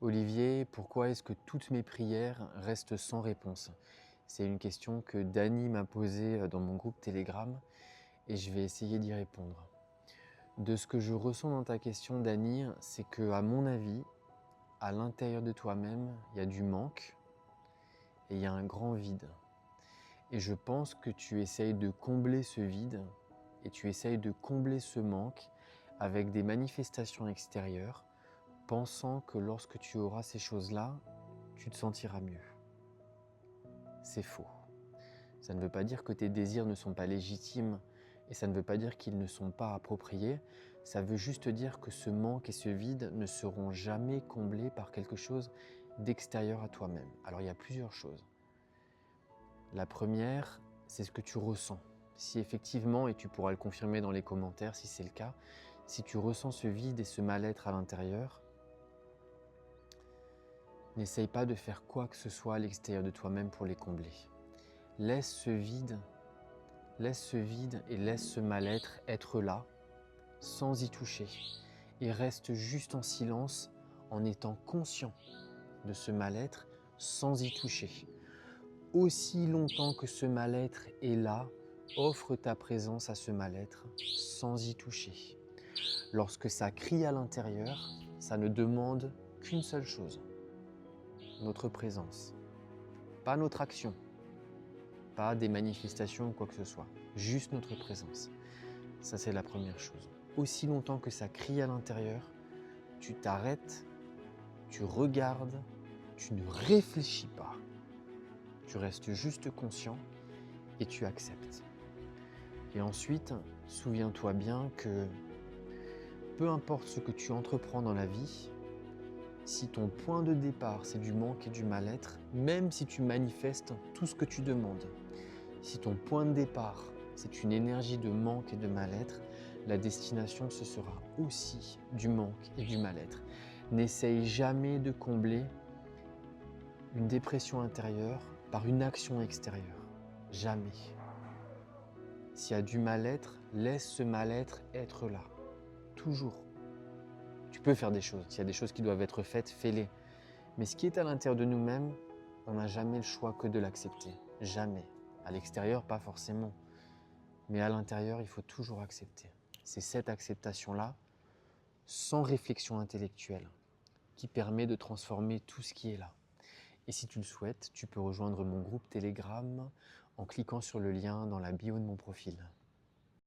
Olivier, pourquoi est-ce que toutes mes prières restent sans réponse? C'est une question que Dany m'a posée dans mon groupe Telegram et je vais essayer d'y répondre. De ce que je ressens dans ta question, Dany, c'est que, à mon avis, à l'intérieur de toi-même, il y a du manque et il y a un grand vide. Et je pense que tu essayes de combler ce vide et tu essayes de combler ce manque avec des manifestations extérieures, pensant que lorsque tu auras ces choses-là, tu te sentiras mieux. C'est faux. Ça ne veut pas dire que tes désirs ne sont pas légitimes et ça ne veut pas dire qu'ils ne sont pas appropriés. Ça veut juste dire que ce manque et ce vide ne seront jamais comblés par quelque chose d'extérieur à toi-même. Alors il y a plusieurs choses. La première, c'est ce que tu ressens. Si effectivement, et tu pourras le confirmer dans les commentaires si c'est le cas, si tu ressens ce vide et ce mal-être à l'intérieur, n'essaye pas de faire quoi que ce soit à l'extérieur de toi-même pour les combler. Laisse ce vide et laisse ce mal-être être là, sans y toucher. Et reste juste en silence en étant conscient de ce mal-être sans y toucher. Aussi longtemps que ce mal-être est là, offre ta présence à ce mal-être sans y toucher. Lorsque ça crie à l'intérieur, ça ne demande qu'une seule chose, notre présence, pas notre action, pas des manifestations ou quoi que ce soit, juste notre présence. Ça, c'est la première chose. Aussi longtemps que ça crie à l'intérieur, tu t'arrêtes, tu regardes, tu ne réfléchis pas. Tu restes juste conscient et tu acceptes. Et ensuite, souviens-toi bien que peu importe ce que tu entreprends dans la vie, si ton point de départ c'est du manque et du mal-être, même si tu manifestes tout ce que tu demandes, si ton point de départ c'est une énergie de manque et de mal-être, la destination ce sera aussi du manque et du mal-être. N'essaye jamais de combler une dépression intérieure par une action extérieure. Jamais. S'il y a du mal-être, laisse ce mal-être être là. Toujours. Tu peux faire des choses. S'il y a des choses qui doivent être faites, fais-les. Mais ce qui est à l'intérieur de nous-mêmes, on n'a jamais le choix que de l'accepter. Jamais. À l'extérieur, pas forcément. Mais à l'intérieur, il faut toujours accepter. C'est cette acceptation-là, sans réflexion intellectuelle, qui permet de transformer tout ce qui est là. Et si tu le souhaites, tu peux rejoindre mon groupe Telegram en cliquant sur le lien dans la bio de mon profil.